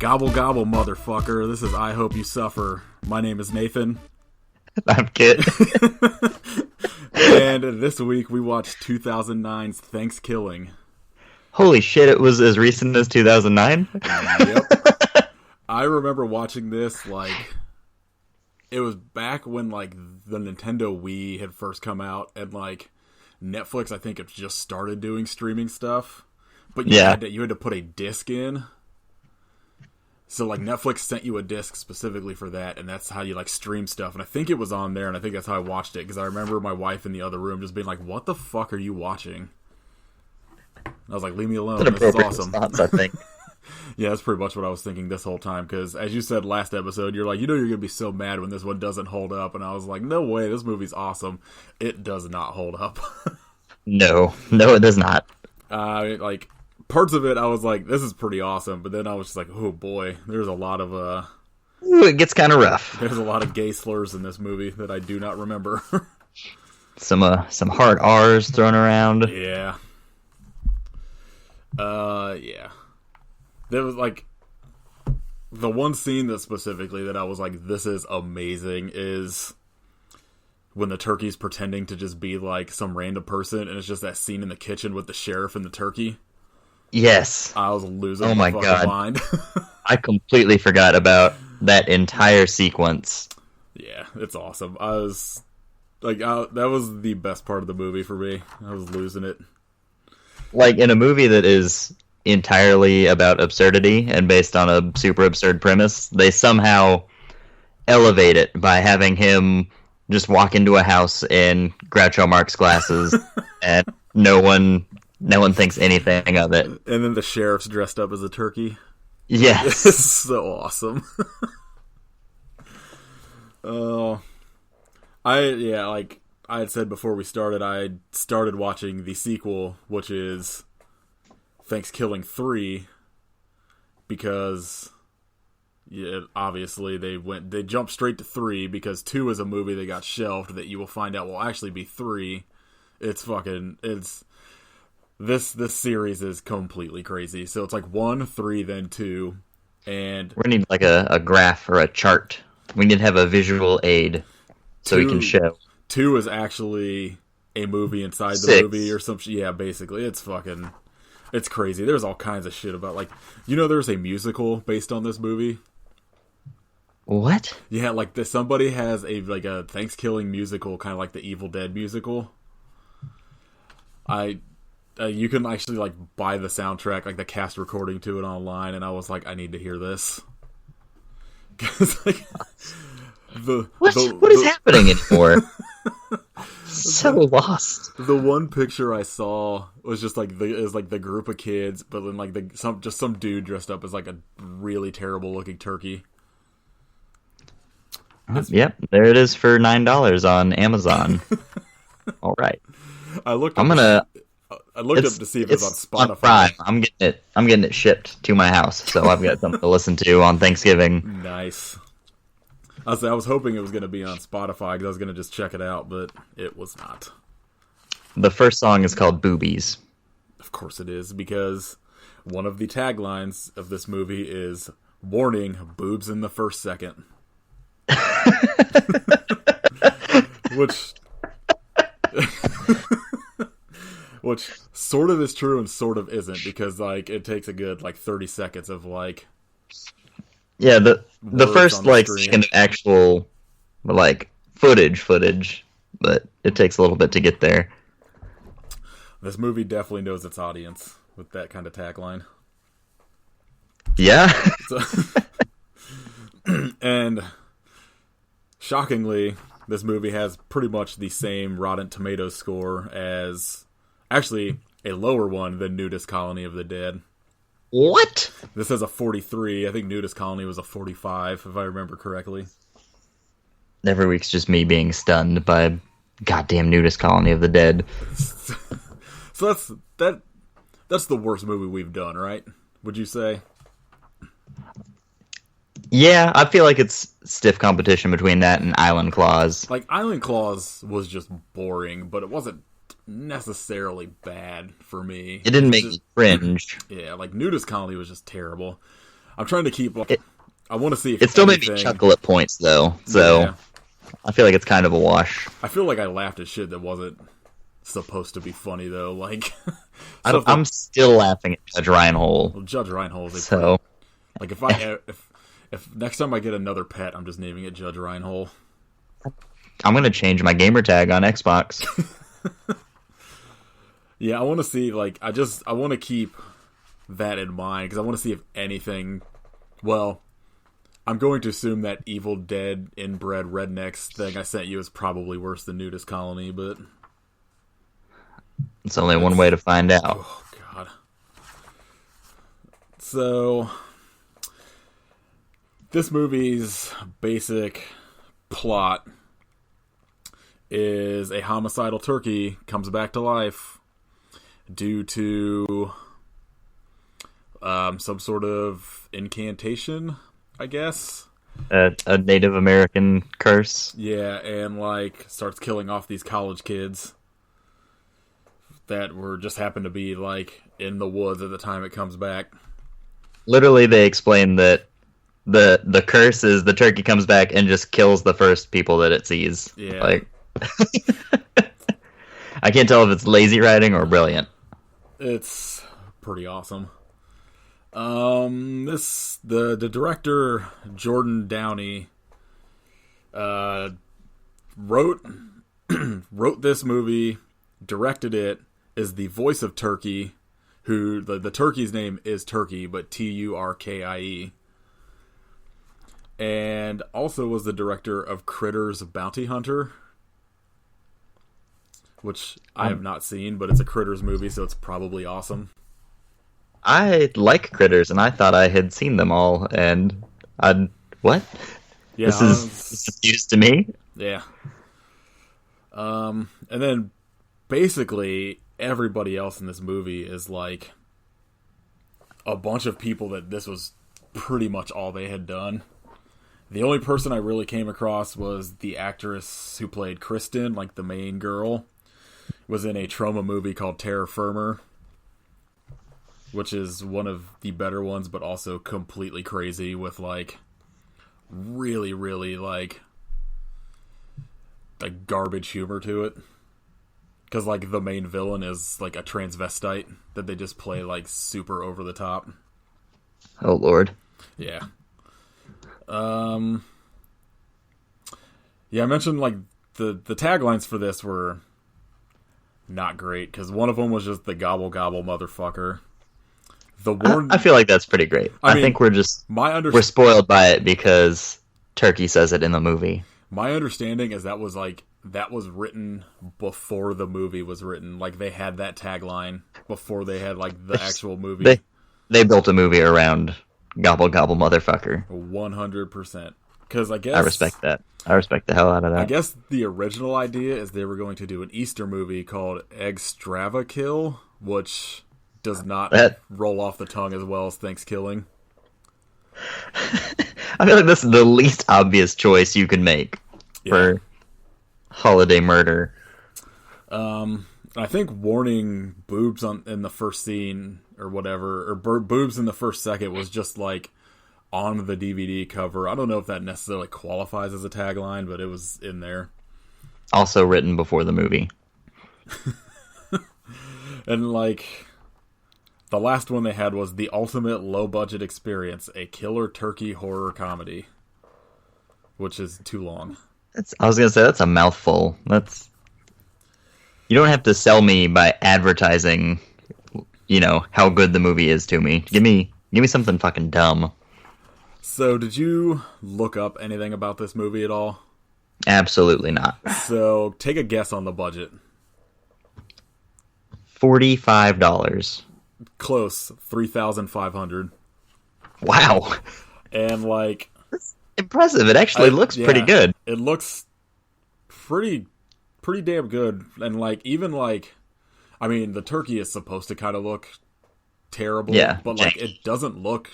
Gobble gobble, motherfucker. This is I Hope You Suffer. My name is Nathan. I'm Kit. And this week we watched 2009's ThanksKilling. Holy shit, it was as recent as 2009? Yep. I remember watching this, like, it was back when, like, the Nintendo Wii had first come out, and, like, Netflix, I think, had just started doing streaming stuff. But you had to put a disc in. So, like, Netflix sent you a disc specifically for that, and that's how you, like, stream stuff. And I think it was on there, and I think that's how I watched it, because I remember my wife in the other room just being like, what the fuck are you watching? And I was like, leave me alone, this is awesome. Response, I think. Yeah, that's pretty much what I was thinking this whole time, because as you said last episode, you're like, you know you're going to be so mad when this one doesn't hold up, and I was like, no way, this movie's awesome. It does not hold up. No, it does not. Like, parts of it, I was like, this is pretty awesome, but then I was just like, oh boy, there's a lot of, Ooh, it gets kind of rough. There's a lot of gay slurs in this movie that I do not remember. Some hard R's thrown around. Yeah. Yeah. There was, like, the one scene that specifically that I was like, this is amazing, is when the turkey's pretending to just be, like, some random person, and it's just that scene in the kitchen with the sheriff and the turkey. Yes. I was losing my fucking mind. I completely forgot about that entire sequence. Yeah, it's awesome. I was, like, that was the best part of the movie for me. I was losing it. Like, in a movie that is entirely about absurdity and based on a super absurd premise, they somehow elevate it by having him just walk into a house in Groucho Marx glasses and no one thinks anything of it. And then the sheriff's dressed up as a turkey. Yes. It's so awesome. Like I had said before we started, I started watching the sequel, which is ThanksKilling 3, because obviously they jumped straight to 3 because 2 is a movie that got shelved that you will find out will actually be 3. This series is completely crazy. So it's like 1, 3, then 2, and we need like a graph or a chart. We need to have a visual aid so we can show. 2 is actually a movie inside the 6. movie or some shit. Yeah, basically. It's crazy. There's all kinds of shit about, like, there's a musical based on this movie. What? Yeah, like somebody has a ThanksKilling musical, kind of like the Evil Dead musical. You can actually, like, buy the soundtrack, like the cast recording to it online, and I was like, I need to hear this. 'Cause, like, what is happening anymore? So lost. The one picture I saw was just like the group of kids, but then like some dude dressed up as like a really terrible looking turkey. Yep, there it is for $9 on Amazon. All right, I looked up to see if it was on Spotify. On Prime. I'm getting it shipped to my house, so I've got something to listen to on Thanksgiving. Nice. I was hoping it was going to be on Spotify because I was going to just check it out, but it was not. The first song is called Boobies. Of course it is, because one of the taglines of this movie is, warning, boobs in the first second. Which sort of is true and sort of isn't, because like it takes a good like 30 seconds of like... Yeah, the first like second of actual like footage, but it takes a little bit to get there. This movie definitely knows its audience with that kind of tagline. Yeah. And shockingly, this movie has pretty much the same Rotten Tomatoes score as, actually, a lower one than Nudist Colony of the Dead. What? This has a 43. I think Nudist Colony was a 45, if I remember correctly. Every week's just me being stunned by goddamn Nudist Colony of the Dead. So that's the worst movie we've done, right? Would you say? Yeah, I feel like it's stiff competition between that and Island Claws. Like, Island Claws was just boring, but it wasn't necessarily bad for me. It didn't make me cringe. Yeah, like Nudist Colony was just terrible. I'm trying to keep. I want to see if it still made me chuckle at points though, so yeah. I feel like it's kind of a wash. I feel like I laughed at shit that wasn't supposed to be funny though. Like, I'm still laughing at Judge Reinhold. Well, Judge Reinhold. So, like, if next time I get another pet, I'm just naming it Judge Reinhold. I'm gonna change my gamer tag on Xbox. Yeah, I want to see. Like, I want to keep that in mind because I want to see if anything. Well, I'm going to assume that Evil Dead inbred rednecks thing I sent you is probably worse than Nudist Colony, but it's only one way to find out. Oh, God. So, this movie's basic plot is a homicidal turkey comes back to life due to some sort of incantation, I guess. A Native American curse. Yeah, and like starts killing off these college kids that were just happened to be like in the woods at the time it comes back. Literally, they explain that the curse is the turkey comes back and just kills the first people that it sees. Yeah. Like, I can't tell if it's lazy writing or brilliant. It's pretty awesome. The director Jordan Downey wrote this movie, directed it, is the voice of Turkey, who the turkey's name is Turkey, but Turkie, and also was the director of Critters Bounty Hunter, which I have not seen, but it's a Critters movie, so it's probably awesome. I like Critters, and I thought I had seen them all, and what? Yeah, this is news to me. Yeah. And then basically everybody else in this movie is like a bunch of people that this was pretty much all they had done. The only person I really came across was the actress who played Kristen, like the main girl, was in a trauma movie called Terra Firma, which is one of the better ones, but also completely crazy with like really, really like garbage humor to it. Because like the main villain is like a transvestite that they just play like super over the top. Oh Lord. Yeah. Yeah, I mentioned like the taglines for this were not great because one of them was just the gobble gobble motherfucker. I feel like that's pretty great. I think we're just we're spoiled by it because Turkey says it in the movie. My understanding is that was written before the movie was written. Like they had that tagline before they had like the actual movie. They built a movie around gobble gobble motherfucker. 100%. Because I guess I respect that. I respect the hell out of that. I guess the original idea is they were going to do an Easter movie called Extravakill, which does not roll off the tongue as well as ThanksKilling. I feel like this is the least obvious choice you can make for holiday murder. I think warning boobs in the first scene or whatever, or boobs in the first second was just like on the DVD cover. I don't know if that necessarily qualifies as a tagline, but it was in there. Also written before the movie. And like the last one they had was The Ultimate Low Budget Experience, a killer turkey horror comedy, which is too long. I was gonna say that's a mouthful. You don't have to sell me by advertising, how good the movie is to me. Give me something fucking dumb. So, did you look up anything about this movie at all? Absolutely not. So, take a guess on the budget. $45. Close. $3,500. Wow. And like, that's impressive. It actually looks pretty good. It looks pretty damn good. And like, even like, I mean, the turkey is supposed to kind of look terrible. Yeah, but like, it doesn't look.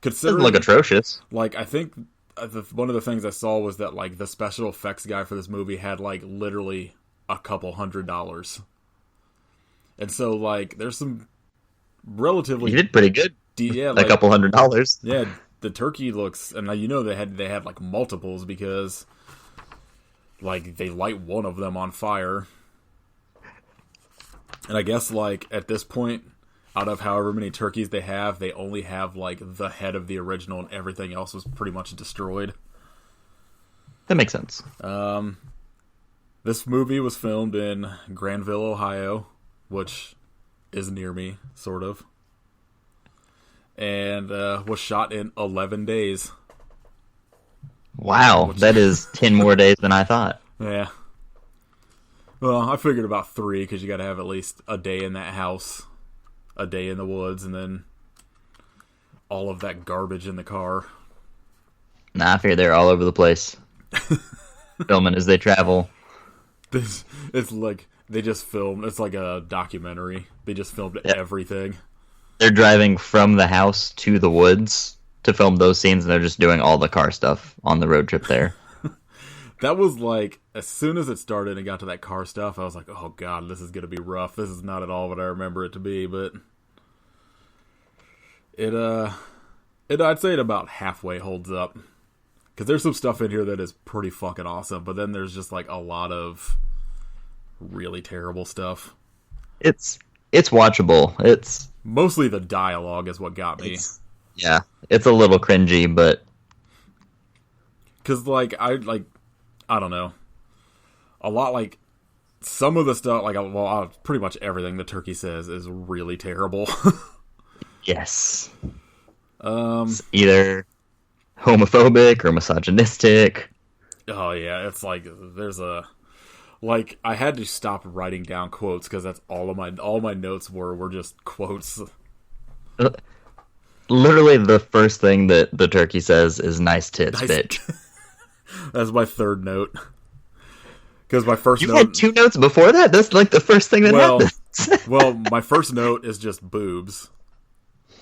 Doesn't look atrocious. Like, I think one of the things I saw was that like the special effects guy for this movie had like literally a couple $100. And so like, there's some relatively. He did pretty good Yeah, a couple $100. Yeah, the turkey looks, and you know they had like multiples because like they light one of them on fire, and I guess like at this point, out of however many turkeys they have, they only have like the head of the original, and everything else was pretty much destroyed. That makes sense. This movie was filmed in Granville, Ohio, which is near me, sort of. And was shot in 11 days. Wow, that is 10 more days than I thought. Yeah. Well, I figured about 3, because you got to have at least a day in that house, a day in the woods, and then all of that garbage in the car. Nah, I figure they're all over the place. Filming as they travel. It's like they just filmed. It's like a documentary. They just filmed everything. They're driving from the house to the woods to film those scenes, and they're just doing all the car stuff on the road trip there. That was like, as soon as it started and got to that car stuff, I was like, oh god, this is going to be rough. This is not at all what I remember it to be, but I'd say it about halfway holds up. Because there's some stuff in here that is pretty fucking awesome, but then there's just like a lot of really terrible stuff. It's watchable. It's mostly the dialogue is what got me. It's a little cringy, but because I don't know, a lot like some of the stuff pretty much everything the turkey says is really terrible. Yes. It's either homophobic or misogynistic. Oh yeah, it's like there's I had to stop writing down quotes because that's all my notes were just quotes. Literally, the first thing that the turkey says is "nice tits, bitch." That's my third note. Because my first note had 2 notes before that. That's like the first thing that happens. Well, my first note is just boobs.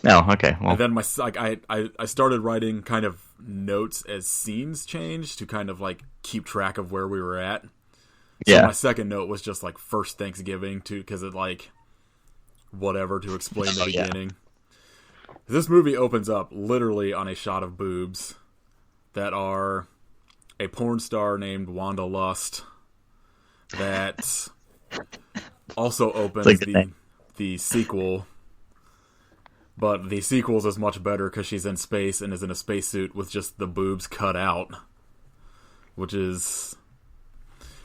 Oh, okay. Well, and then I started writing kind of notes as scenes changed to kind of like keep track of where we were at. So my second note was just like first Thanksgiving because it like whatever to explain the beginning. This movie opens up literally on a shot of boobs that are a porn star named Wanda Lust that also opens the sequel. But the sequel's is much better because she's in space and is in a spacesuit with just the boobs cut out. Which is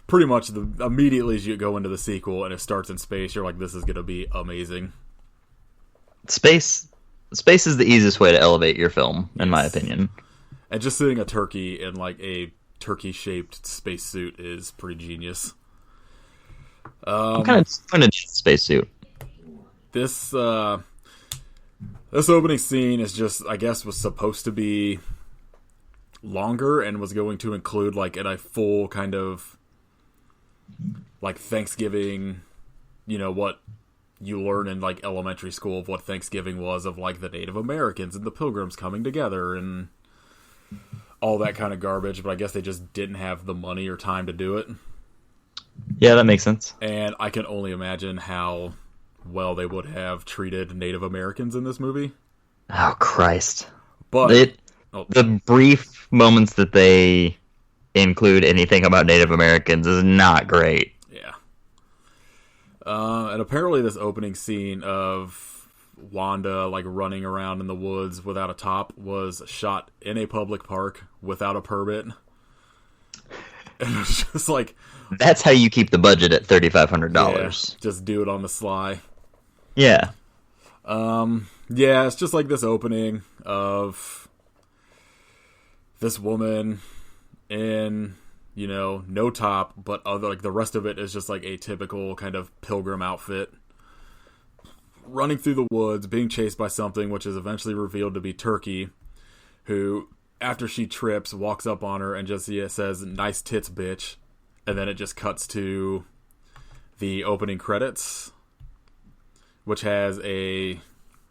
pretty much immediately as you go into the sequel and it starts in space, you're like, this is going to be amazing. Space is the easiest way to elevate your film, in my opinion. And just seeing a turkey in like a turkey-shaped spacesuit is pretty genius. What kind of spacesuit? This opening scene is just, I guess, was supposed to be longer and was going to include like in a full kind of like Thanksgiving, what you learn in like elementary school of what Thanksgiving was, of like the Native Americans and the Pilgrims coming together and all that kind of garbage, but I guess they just didn't have the money or time to do it. Yeah, that makes sense. And I can only imagine how well they would have treated Native Americans in this movie. Oh, Christ. But the brief moments that they include anything about Native Americans is not great. Yeah. And apparently this opening scene of Wanda like running around in the woods without a top was shot in a public park without a permit. And it's just like, that's how you keep the budget at $3,500. Yeah, just do it on the sly. Yeah. Yeah, it's just like this opening of this woman in, no top, but like the rest of it is just like a typical kind of pilgrim outfit. Running through the woods, being chased by something which is eventually revealed to be Turkey, who, after she trips, walks up on her and just says, "Nice tits, bitch." And then it just cuts to the opening credits, which has a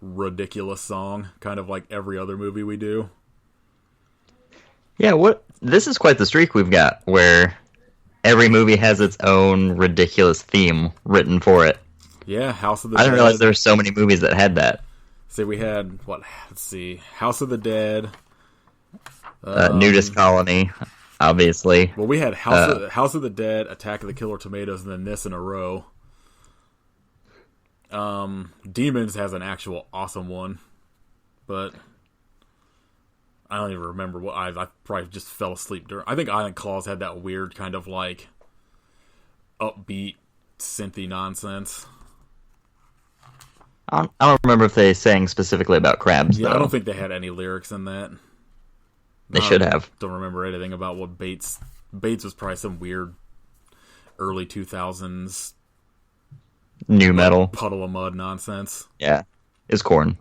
ridiculous song, kind of like every other movie we do. Yeah, this is quite the streak we've got, where every movie has its own ridiculous theme written for it. Yeah, House of the I Dead. didn't realize there were so many movies that had that. say we had what? Let's see, House of the Dead, Nudist Colony, obviously. Well, we had House of the Dead, Attack of the Killer Tomatoes, and then this in a row. Demons has an actual awesome one, but I don't even remember what I probably just fell asleep during. I think Island Claws had that weird kind of like upbeat synthy nonsense. I don't remember if they sang specifically about crabs. Yeah, though. I don't think they had any lyrics in that. They should have. Don't remember anything about what Bates. Bates was probably some weird early 2000s new metal puddle of mud nonsense. Yeah, it's corn.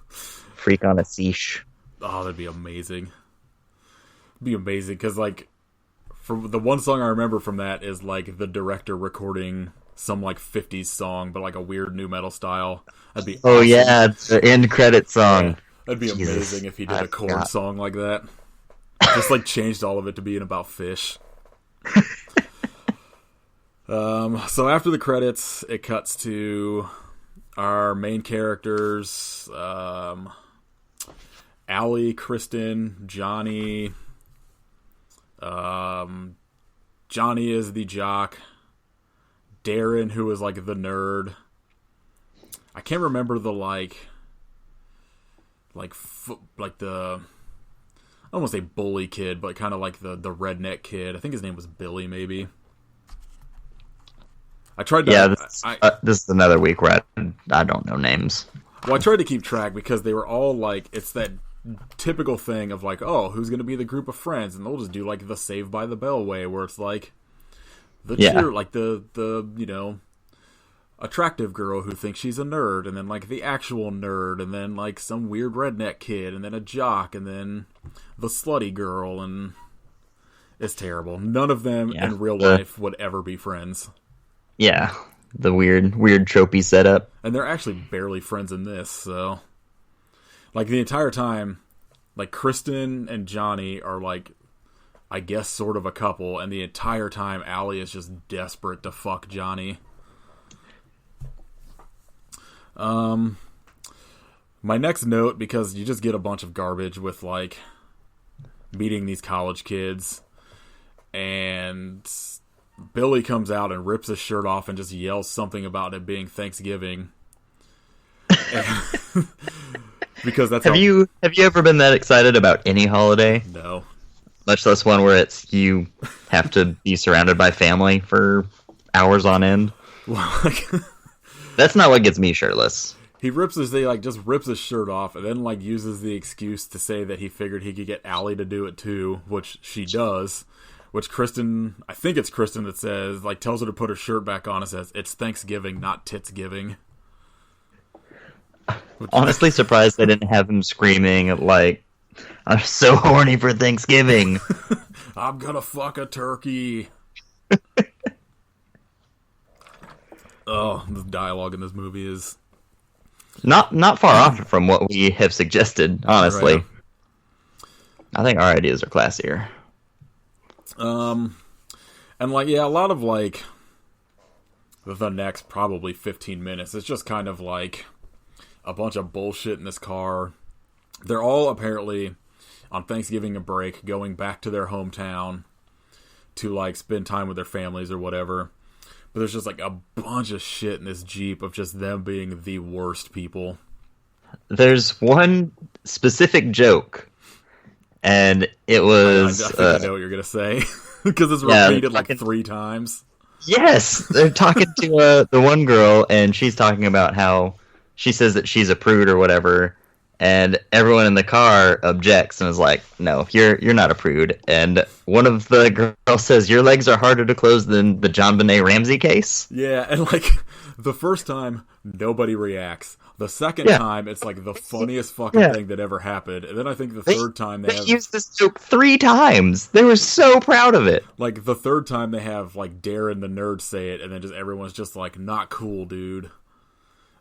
Freak on a Seesh. Oh, that'd be amazing. It'd be amazing because, like, for the one song I remember from that is like the director recording some like 50s song, but like a weird new metal style. That'd be oh awesome. yeah, the end credit song. Yeah, that'd be amazing if he did a corn song like that. Just like changed all of it to being about fish. So after the credits, it cuts to our main characters, Allie, Kristen, Johnny. Johnny is the jock. Darren, who is like the nerd. I can't remember the the I don't want to say bully kid, but kind of like the redneck kid. I think his name was Billy, maybe. I tried to. Yeah, this is another week where I don't know names. Well, I tried to keep track because they were all like, it's that typical thing of like, oh, who's going to be the group of friends, and they'll just do like the Saved by the Bell way, where it's like the like the attractive girl who thinks she's a nerd, and then like the actual nerd, and then like some weird redneck kid, and then a jock, and then the slutty girl, and it's terrible. None of them in real life would ever be friends. Yeah, the weird tropey setup. And they're actually barely friends in this, so like the entire time, like Kristen and Johnny are like, I guess sort of a couple, and the entire time Allie is just desperate to fuck Johnny. My next note, because you just get a bunch of garbage with like meeting these college kids, and Billy comes out and rips his shirt off and just yells something about it being Thanksgiving. Because that's have you ever been that excited about any holiday? No. Much less one where it's you have to be surrounded by family for hours on end. That's not what gets me shirtless. He rips his shirt off and then like uses the excuse to say that he figured he could get Allie to do it too, which she does. Which Kristen, I think it's Kristen that says, like, tells her to put her shirt back on and says, it's Thanksgiving, not Titsgiving. Honestly surprised they didn't have him screaming, like, I'm so horny for Thanksgiving. I'm gonna fuck a turkey. Oh, the dialogue in this movie is not far off from what we have suggested, honestly. Right. I think our ideas are classier. And like, yeah, a lot of like the next probably 15 minutes, it's just kind of like a bunch of bullshit in this car. They're all apparently on Thanksgiving a break, going back to their hometown to like spend time with their families or whatever. But there's just like a bunch of shit in this Jeep of just them being the worst people. There's one specific joke, and it was... I think I know what you're going to say. Because it's repeated like 3 times. Yes! They're talking to the one girl, and she's talking about how she says that she's a prude or whatever, and everyone in the car objects and is like, no, you're not a prude. And one of the girls says, your legs are harder to close than the John Benet Ramsey case. Yeah, and like, the first time, nobody reacts. The second time, it's like the funniest fucking thing that ever happened. And then I think the third time they used this joke 3 times. They were so proud of it. Like, the third time they have, like, Darren the nerd say it, and then just everyone's just like, not cool, dude.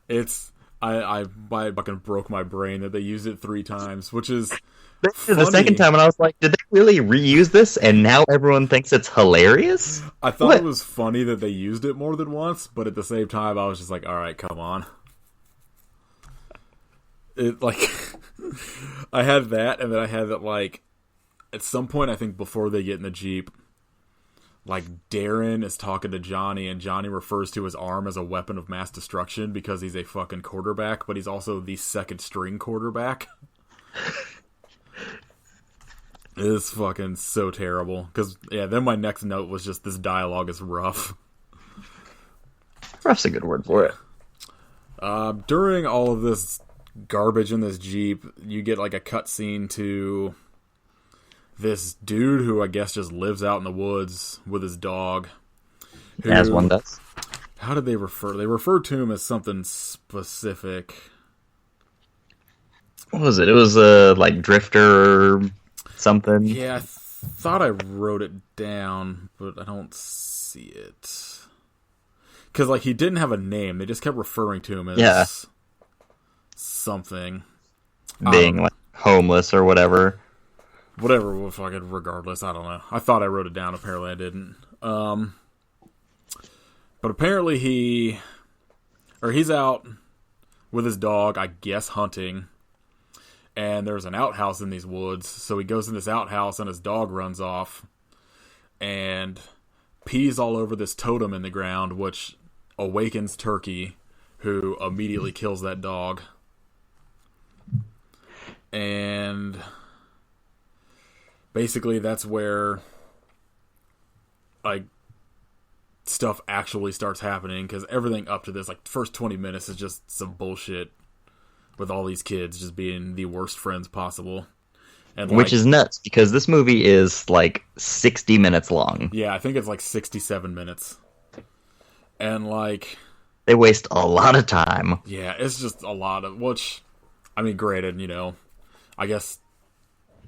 It's... I fucking broke my brain that they used it 3 times, which is funny. The second time, and I was like, did they really reuse this, and now everyone thinks it's hilarious? I thought it was funny that they used it more than once, but at the same time, I was just like, alright, come on. it like I had that, and then I had that like at some point I think before they get in the Jeep, like Darren is talking to Johnny, and Johnny refers to his arm as a weapon of mass destruction because he's a fucking quarterback, but he's also the second string quarterback. It's fucking so terrible. Because, yeah, then my next note was just this dialogue is rough. Rough's a good word for it. During all of this garbage in this Jeep, you get like a cutscene to this dude who I guess just lives out in the woods with his dog. Who, as one does. How did they refer? They referred to him as something specific. What was it? It was like Drifter or something. Yeah, I thought I wrote it down, but I don't see it. Because like he didn't have a name; they just kept referring to him as something, being like homeless or whatever. Whatever, fucking regardless, I don't know. I thought I wrote it down. Apparently, I didn't. But apparently he's out with his dog, I guess hunting. And there's an outhouse in these woods, so he goes in this outhouse and his dog runs off and pees all over this totem in the ground, which awakens Turkey, who immediately kills that dog. And basically that's where like stuff actually starts happening, because everything up to this, like the first 20 minutes is just some bullshit with all these kids just being the worst friends possible. And which is nuts, because this movie is like 60 minutes long. Yeah, I think it's like 67 minutes. And like they waste a lot of time. Yeah, it's just a lot of, which, I mean, granted, you know, I guess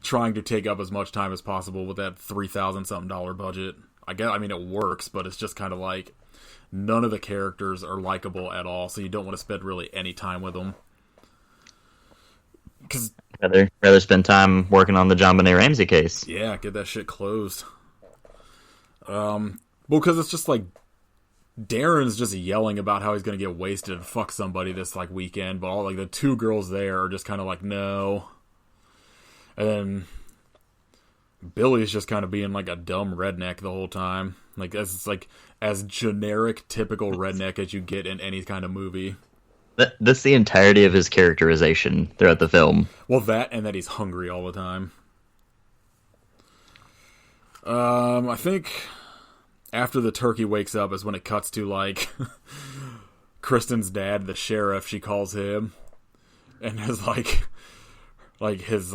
trying to take up as much time as possible with that $3,000 something budget, I mean, it works, but it's just kind of like none of the characters are likable at all, so you don't want to spend really any time with them. Cause, rather spend time working on the JonBenet Ramsey case. Yeah, get that shit closed. Well, because it's just like Darren's just yelling about how he's gonna get wasted and fuck somebody this like weekend, but all like the two girls there are just kind of like no, and then Billy's just kind of being like a dumb redneck the whole time, like as generic typical redneck as you get in any kind of movie. That's the entirety of his characterization throughout the film. Well, that and that he's hungry all the time. I think after the turkey wakes up is when it cuts to like Kristen's dad, the sheriff, she calls him, and his his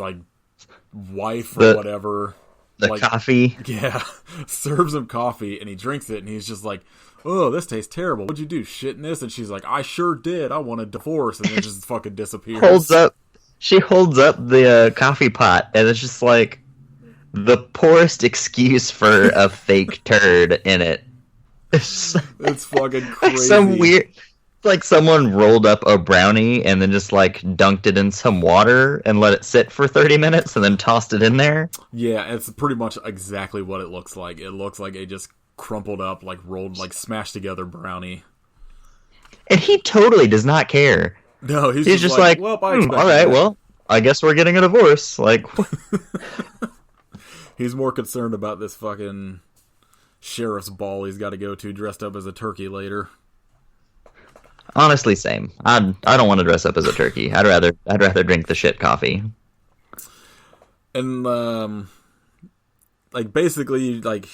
wife or whatever. The coffee. Yeah, serves him coffee and he drinks it and he's just like, oh, this tastes terrible. What'd you do? Shit in this? And she's like, I sure did. I want a divorce. And then just fucking disappears. She holds up the coffee pot, and it's just like the poorest excuse for a fake turd in it. It's fucking crazy. Like some weird, like someone rolled up a brownie and then just like dunked it in some water and let it sit for 30 minutes and then tossed it in there. Yeah, it's pretty much exactly what it looks like. It looks like a just crumpled up, like rolled, like smashed together brownie. And he totally does not care. No, he's just like, well, all right, well, I guess we're getting a divorce. Like, he's more concerned about this fucking sheriff's ball he's got to go to dressed up as a turkey later. Honestly, same. I don't want to dress up as a turkey. I'd rather drink the shit coffee. And like basically, like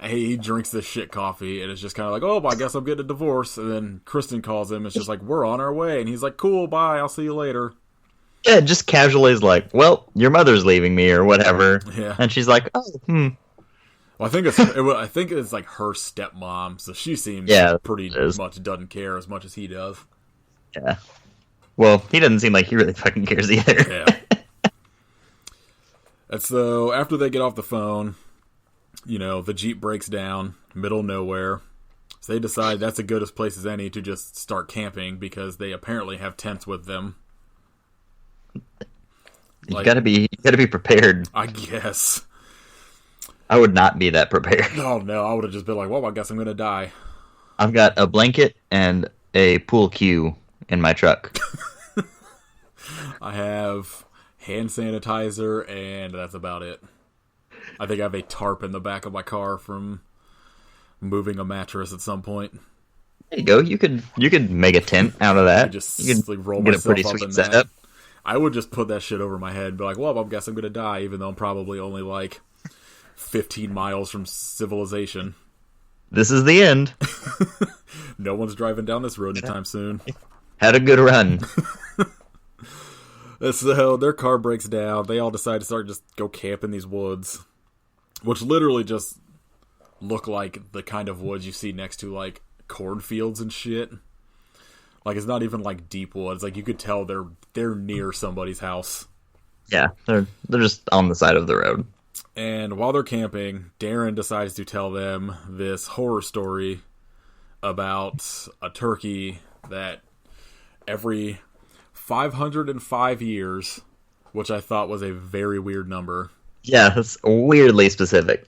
he drinks this shit coffee, and it's just kind of like, oh, I guess I'm getting a divorce. And then Kristen calls him. It's just like, we're on our way, and he's like, cool, bye, I'll see you later. Yeah, just casually is like, well, your mother's leaving me or whatever. Yeah, and she's like, oh, Well, I think it's like her stepmom, so she seems pretty much doesn't care as much as he does. Yeah. Well, he doesn't seem like he really fucking cares either. Yeah. And so after they get off the phone, you know, the Jeep breaks down, middle of nowhere. So they decide that's as good a place as any to just start camping because they apparently have tents with them. You gotta be prepared. I guess. I would not be that prepared. Oh, no, I would have just been like, well, I guess I'm going to die. I've got a blanket and a pool cue in my truck. I have hand sanitizer, and that's about it. I think I have a tarp in the back of my car from moving a mattress at some point. There you go. You could make a tent out of that. You could like, roll get myself a pretty up sweet in setup. that. I would just put that shit over my head and be like, well, I guess I'm going to die, even though I'm probably only like 15 miles from civilization. This is the end. No one's driving down this road anytime soon. Had a good run. So their car breaks down. They all decide to just go camp in these woods, which literally just look like the kind of woods you see next to like cornfields and shit. Like it's not even like deep woods. Like you could tell they're near somebody's house. Yeah, they're just on the side of the road. And while they're camping, Darren decides to tell them this horror story about a turkey that every 505 years, which I thought was a very weird number. Yeah, that's weirdly specific.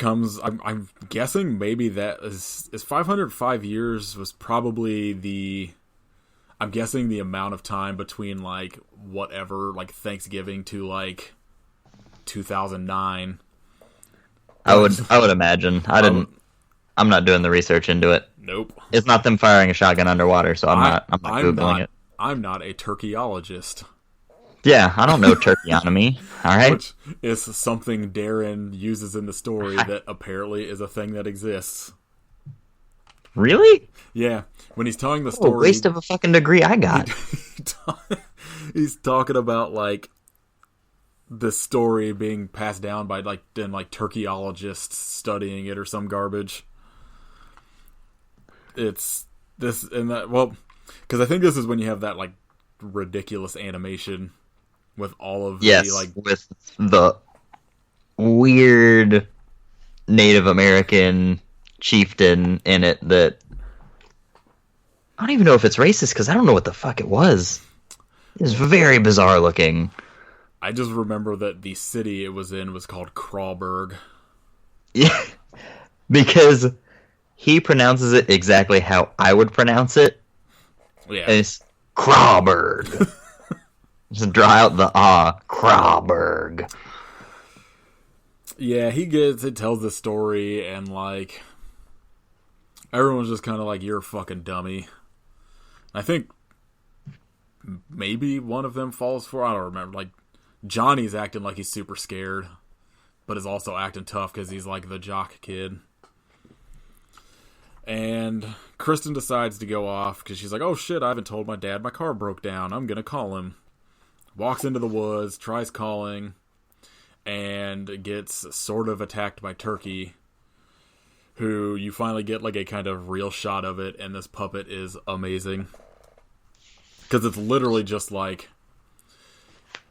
I'm guessing maybe that is 505 years was probably I'm guessing the amount of time between like whatever, like Thanksgiving to like 2009. I would imagine. I'm not doing the research into it. Nope. It's not them firing a shotgun underwater, so I'm not Googling it. I'm not a turkeyologist. Yeah, I don't know turkeyonomy. All right. Which is something Darren uses in the story that apparently is a thing that exists. Really? Yeah. When he's telling the story... waste of a fucking degree I got. He's talking about, like, the story being passed down by, like, turkeyologists studying it or some garbage. It's this and that... Well, because I think this is when you have that, like, ridiculous animation with all of the like with the weird Native American chieftain in it that I don't even know if it's racist because I don't know what the fuck it was. It's very bizarre looking. I just remember that the city it was in was called Crawburg. Yeah, because he pronounces it exactly how I would pronounce it. Yeah, and it's Crawburg. Just draw out the Crawburg. Yeah, it tells the story, and like everyone's just kind of like, "You're a fucking dummy." I think maybe one of them falls for. I don't remember. Like Johnny's acting like he's super scared, but is also acting tough because he's like the jock kid. And Kristen decides to go off because she's like, "Oh shit, I haven't told my dad my car broke down. I'm gonna call him." Walks into the woods, tries calling, and gets sort of attacked by Turkey, who you finally get like a kind of real shot of it, and this puppet is amazing. Because it's literally just like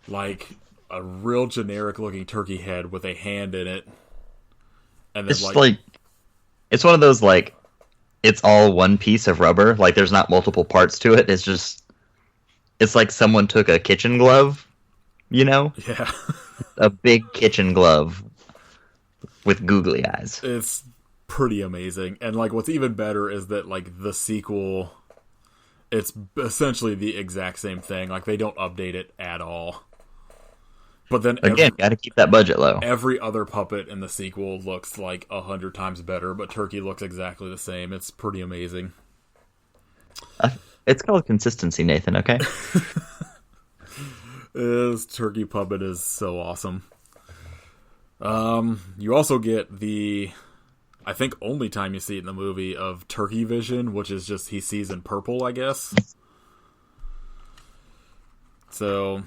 a real generic looking turkey head with a hand in it. And then it's one of those like, it's all one piece of rubber. Like there's not multiple parts to it. It's like someone took a kitchen glove, you know? Yeah. A big kitchen glove with googly eyes. It's pretty amazing. And like what's even better is that like the sequel, it's essentially the exact same thing. Like they don't update it at all. But then again, gotta keep that budget low. Every other puppet in the sequel looks like 100 times better, but Turkey looks exactly the same. It's pretty amazing. It's called consistency, Nathan, okay? This turkey puppet is so awesome. You also get the, I think, only time you see it in the movie of turkey vision, which is just he sees in purple, I guess. So,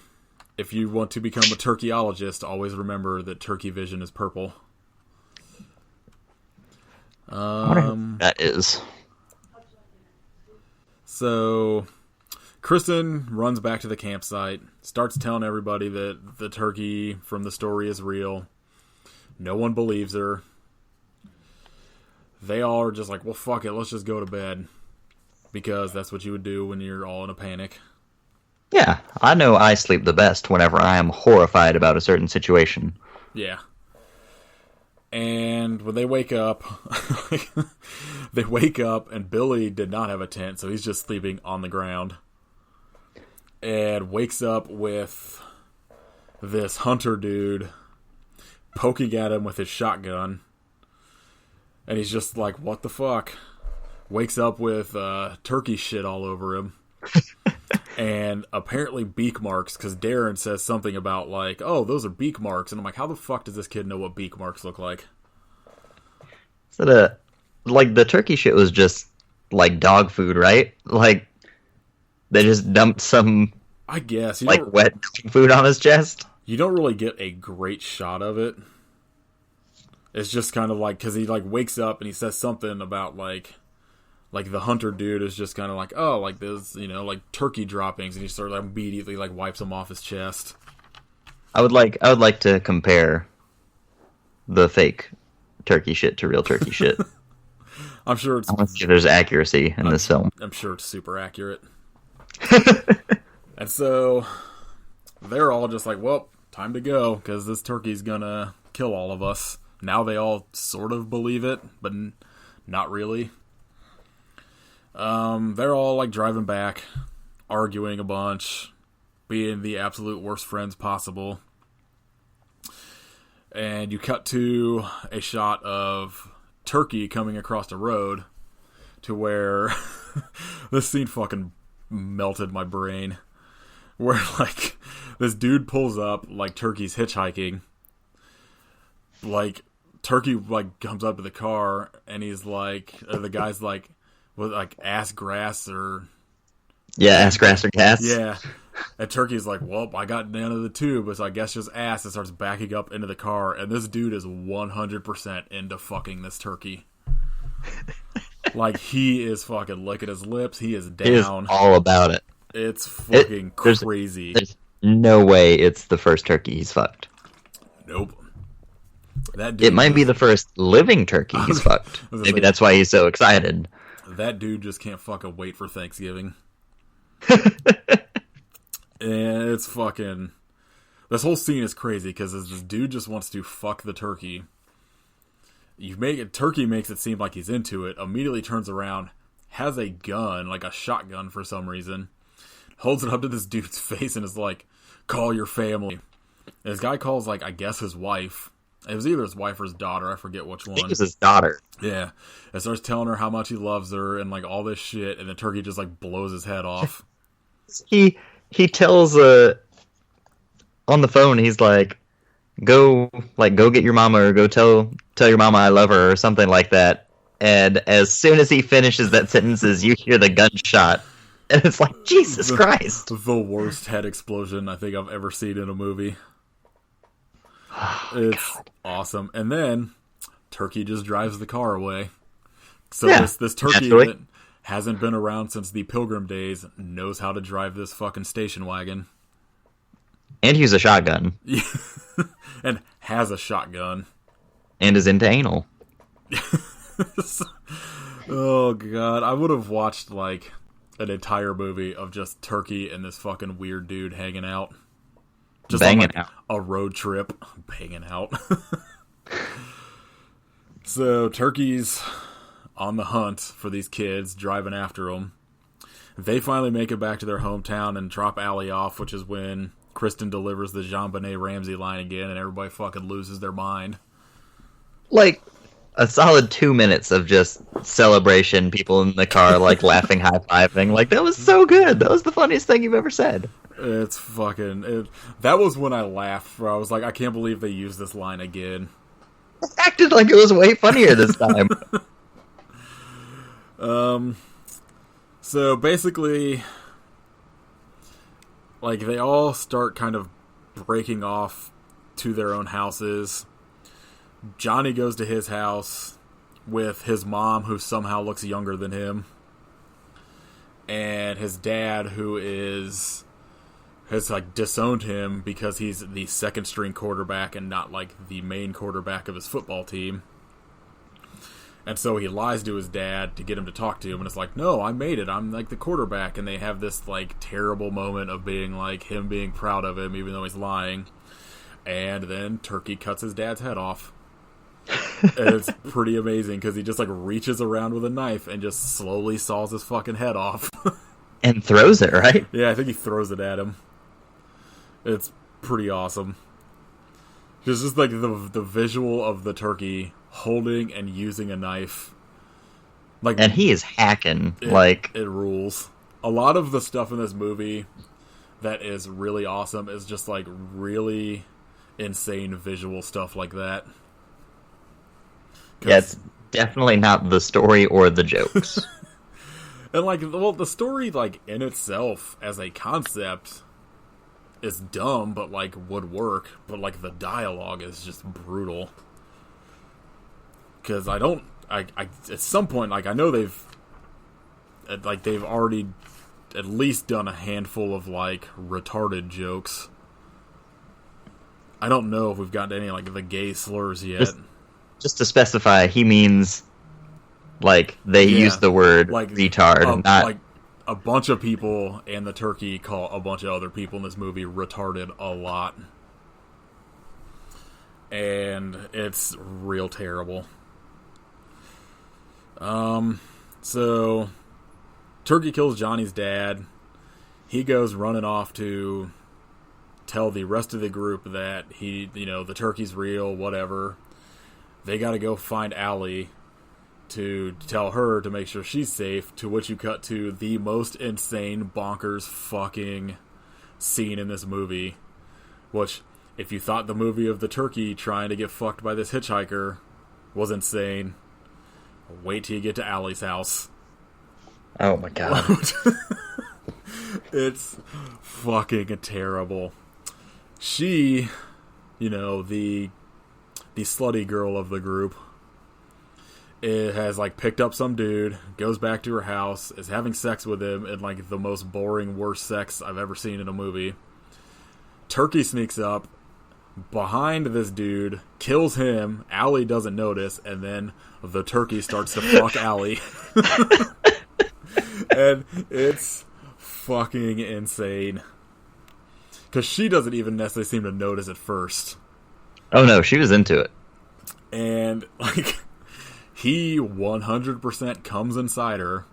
if you want to become a turkeyologist, always remember that turkey vision is purple. That is. So, Kristen runs back to the campsite, starts telling everybody that the turkey from the story is real. No one believes her. They all are just like, well, fuck it, let's just go to bed. Because that's what you would do when you're all in a panic. Yeah, I know I sleep the best whenever I am horrified about a certain situation. Yeah. And when they wake up, and Billy did not have a tent, so he's just sleeping on the ground. and wakes up with this hunter dude poking at him with his shotgun. And he's just like, what the fuck? Wakes up with turkey shit all over him. And apparently beak marks, because Darren says something about like, oh, those are beak marks. And I'm like, how the fuck does this kid know what beak marks look like? So like, the turkey shit was just like dog food, right? Like, they just dumped some, I guess, like, wet dog food on his chest. You don't really get a great shot of it. It's just kind of like, because he like wakes up and he says something about like the hunter dude is just kind of like, oh, like this, you know, like turkey droppings, and he sort of immediately like wipes them off his chest. I would like to compare the fake turkey shit to real turkey shit. I'm sure it's. I want to see if there's accuracy in this film. I'm sure it's super accurate. And so they're all just like, well, time to go, because this turkey's gonna kill all of us. Now they all sort of believe it, but not really. They're all like driving back, arguing a bunch, being the absolute worst friends possible. And you cut to a shot of Turkey coming across the road to where this scene fucking melted my brain. Where like this dude pulls up like Turkey's hitchhiking. Like Turkey like comes up to the car and he's like, the guy's like, what, like ass grass or ass grass or gas. Yeah. And Turkey's like, well, I got none of the tube, so I guess just ass, and starts backing up into the car. And this dude is 100% into fucking this turkey. Like, he is fucking licking his lips. He is down. He is all about it. It's fucking crazy. There's no way it's the first turkey he's fucked. Nope. That dude it might be the first living turkey he's fucked. Maybe that's why he's so excited. That dude just can't fucking wait for Thanksgiving. And it's fucking... This whole scene is crazy, because this dude just wants to fuck the turkey. Turkey makes it seem like he's into it, immediately turns around, has a gun, like a shotgun for some reason, holds it up to this dude's face and is like, call your family. And this guy calls, like, I guess his wife. It was either his wife or his daughter, I forget which one. I think it was his daughter. Yeah. And starts telling her how much he loves her and, like, all this shit, and the turkey just, like, blows his head off. He tells on the phone, he's like, go get your mama, or go tell your mama I love her, or something like that. And as soon as he finishes that sentences, you hear the gunshot, and it's like, Jesus Christ. The worst head explosion I think I've ever seen in a movie. It's awesome. And then Turkey just drives the car away. So this turkey that hasn't been around since the Pilgrim days knows how to drive this fucking station wagon. And use a shotgun. And has a shotgun. And is into anal. Oh, God. I would have watched, like, an entire movie of just Turkey and this fucking weird dude hanging out. Just banging on, like, out. A road trip. Banging out. So, Turkey's on the hunt for these kids, driving after them. They finally make it back to their hometown and drop Allie off, which is when Kristen delivers the JonBenet Ramsey line again, and everybody fucking loses their mind. Like, a solid 2 minutes of just celebration, people in the car, like, laughing, high-fiving. Like, that was so good. That was the funniest thing you've ever said. It's fucking... that was when I laughed, where I was like, I can't believe they used this line again. Acted like it was way funnier this time. So basically, like, they all start kind of breaking off to their own houses. Johnny goes to his house with his mom, who somehow looks younger than him, and his dad, who has like disowned him because he's the second string quarterback and not like the main quarterback of his football team. And so he lies to his dad to get him to talk to him, and it's like, no, I made it, I'm like the quarterback. And they have this like terrible moment of being like him being proud of him even though he's lying. And then Turkey cuts his dad's head off. And it's pretty amazing because he just like reaches around with a knife and just slowly saws his fucking head off. And throws it, right? Yeah, I think he throws it at him. It's pretty awesome. Just like the visual of the turkey holding and using a knife. Like, and he is hacking. It rules. A lot of the stuff in this movie that is really awesome is just like really insane visual stuff like that. Yeah, it's definitely not the story or the jokes. And like, well, the story like in itself as a concept is dumb, but like would work. But like the dialogue is just brutal. Because I at some point, like I know they've already at least done a handful of like retarded jokes. I don't know if we've gotten any like the gay slurs yet. Just to specify, he means like they use the word like retard, not like a bunch of people and the turkey call a bunch of other people in this movie retarded a lot. And it's real terrible. So Turkey kills Johnny's dad. He goes running off to tell the rest of the group that the turkey's real, whatever. They gotta go find Allie to tell her to make sure she's safe, to which you cut to the most insane, bonkers fucking scene in this movie. Which, if you thought the movie of the turkey trying to get fucked by this hitchhiker was insane, wait till you get to Allie's house. Oh my god. It's fucking terrible. She, the slutty girl of the group, it has like picked up some dude, goes back to her house, is having sex with him in like the most boring, worst sex I've ever seen in a movie. Turkey sneaks up behind this dude, kills him, Allie doesn't notice, and then the turkey starts to fuck Allie. And it's fucking insane. Because she doesn't even necessarily seem to notice at first. Oh no, she was into it. And, like, he 100% comes inside her.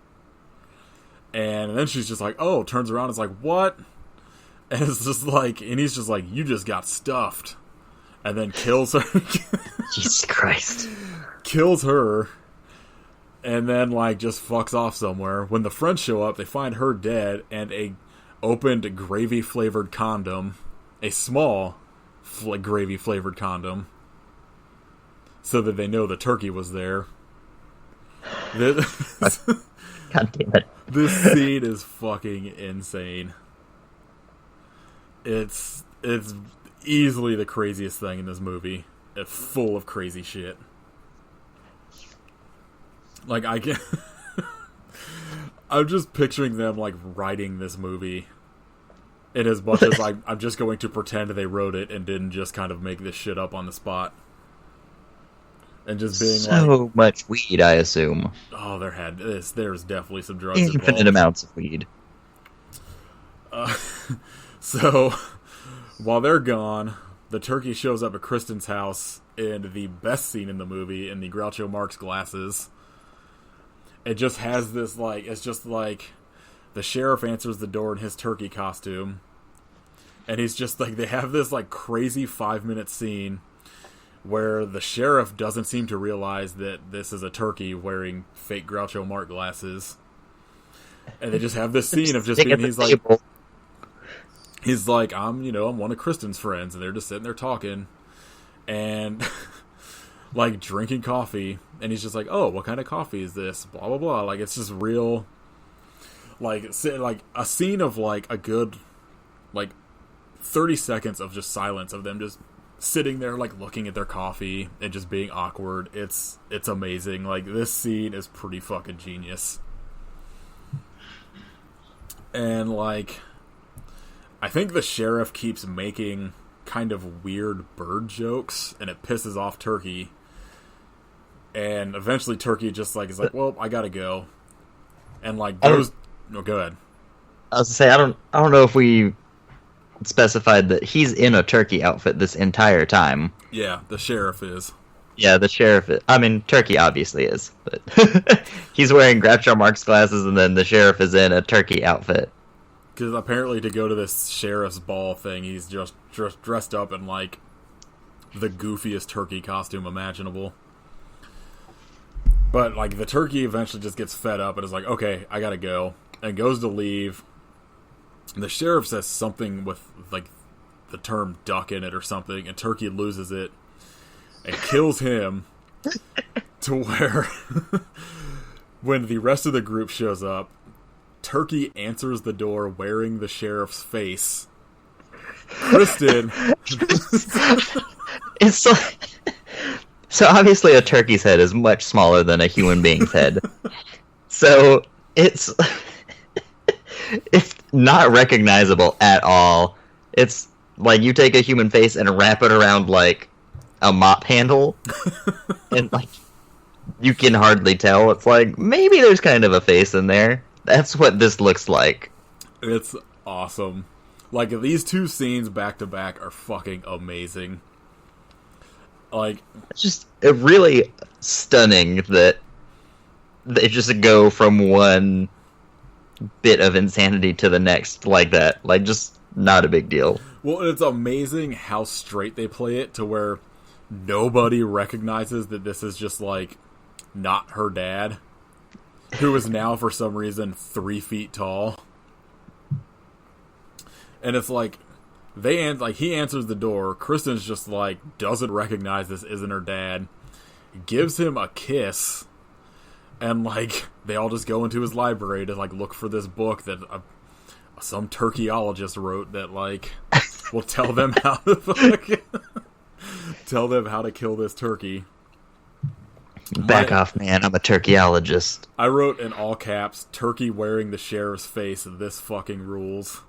And then she's just like, oh, turns around and is like, what? And it's just like, and he's just like, you just got stuffed. And then kills her. Jesus Christ. Kills her. And then, like, just fucks off somewhere. When the friends show up, they find her dead and a opened gravy-flavored condom. A small gravy-flavored condom. So that they know the turkey was there. God damn it. This scene is fucking insane. It's easily the craziest thing in this movie. It's full of crazy shit. Like, I can I'm just picturing them, like, writing this movie. In as much as I'm just going to pretend they wrote it and didn't just kind of make this shit up on the spot. And just being so much weed, I assume. Oh, there's definitely some drugs infinite involved. Amounts of weed. So, while they're gone, the turkey shows up at Kristen's house in the best scene in the movie, in the Groucho Marx glasses. It just has this, like, it's just like the sheriff answers the door in his turkey costume. And he's just like, they have this, like, crazy 5-minute scene where the sheriff doesn't seem to realize that this is a turkey wearing fake Groucho Marx glasses. And they just have this scene of just being, he's like, I'm one of Kristen's friends, and they're just sitting there talking and like drinking coffee, and he's just like, oh, what kind of coffee is this? Blah blah blah. Like, it's just real, like a scene of like a good like 30 seconds of just silence of them just sitting there, like, looking at their coffee and just being awkward. It's amazing. Like, this scene is pretty fucking genius. And, like, I think the sheriff keeps making kind of weird bird jokes, and it pisses off Turkey. And eventually Turkey just, like, is like, well, I gotta go. And, like, goes... No, go ahead. I was gonna say, I don't know if we specified that he's in a turkey outfit this entire time. Yeah, the sheriff is. Yeah, the sheriff. I mean, Turkey obviously is, but he's wearing Groucho Marx glasses, and then the sheriff is in a turkey outfit. Because apparently to go to this sheriff's ball thing, he's just dressed up in, like, the goofiest turkey costume imaginable. But, like, the turkey eventually just gets fed up and is like, okay, I gotta go. And goes to leave. And the sheriff says something with, like, the term duck in it or something, and Turkey loses it and kills him to where when the rest of the group shows up, Turkey answers the door wearing the sheriff's face. Kristen... It's like... So obviously a turkey's head is much smaller than a human being's head. So it's not recognizable at all. It's like you take a human face and wrap it around like a mop handle, and like you can hardly tell. It's like maybe there's kind of a face in there. That's what this looks like. It's awesome. Like, these two scenes back to back are fucking amazing. Like, it's just really stunning that they just go from one bit of insanity to the next like that. Like, just not a big deal. Well, it's amazing how straight they play it to where nobody recognizes that this is just, like, not her dad, who is now, for some reason, 3 feet tall. And it's like, he answers the door. Kristen's just like, doesn't recognize this isn't her dad. Gives him a kiss. And like, they all just go into his library to like look for this book that some turkeyologist wrote that like will tell them how to tell them how to kill this turkey. Back off, man. I'm a turkeyologist. I wrote in all caps, Turkey wearing the sheriff's face. This fucking rules.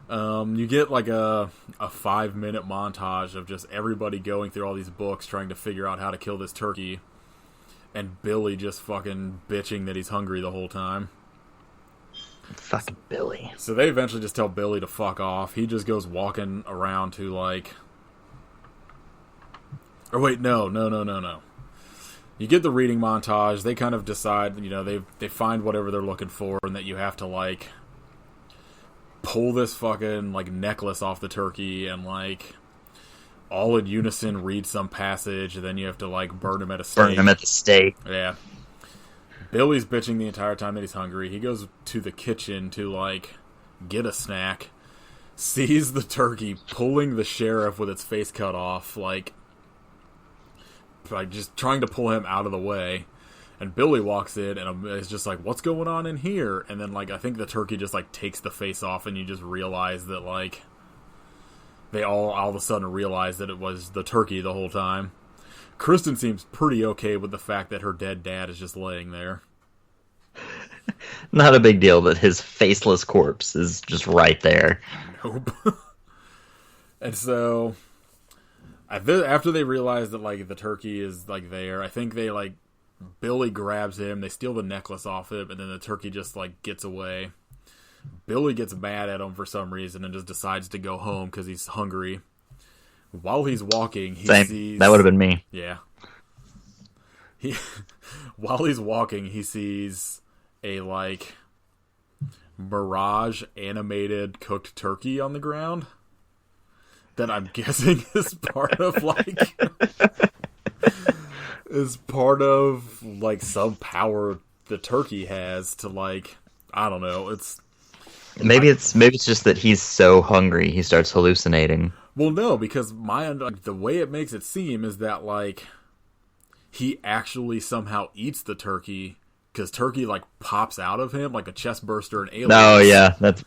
You get like a 5-minute montage of just everybody going through all these books trying to figure out how to kill this turkey, and Billy just fucking bitching that he's hungry the whole time. Fucking Billy. So they eventually just tell Billy to fuck off. He just goes walking around to like... Or wait, no. You get the reading montage. They kind of decide, you know, they find whatever they're looking for, and that you have to like pull this fucking like necklace off the turkey and like all in unison read some passage, and then you have to like burn him at a stake. Burn him at the stake. Yeah. Billy's bitching the entire time that he's hungry. He goes to the kitchen to like get a snack, sees the turkey pulling the sheriff with its face cut off, like just trying to pull him out of the way. And Billy walks in and is just like, what's going on in here? And then, like, I think the turkey just, like, takes the face off, and you just realize that, like, they all of a sudden realize that it was the turkey the whole time. Kristen seems pretty okay with the fact that her dead dad is just laying there. Not a big deal that his faceless corpse is just right there. Nope. And so, after they realize that, like, the turkey is, like, there, I think they, like, Billy grabs him, they steal the necklace off him, and then the turkey just, like, gets away. Billy gets mad at him for some reason and just decides to go home because he's hungry. While he's walking, he sees... That would have been me. Yeah. While he's walking, he sees a, like, Mirage animated cooked turkey on the ground that I'm guessing is part of, like... is part of, like, some power the turkey has to, like, I don't know, it's... Maybe it's just that he's so hungry he starts hallucinating. Well, no, because the way it makes it seem is that, like, he actually somehow eats the turkey, because turkey, like, pops out of him like a chest burster in Aliens. Oh, yeah, that's...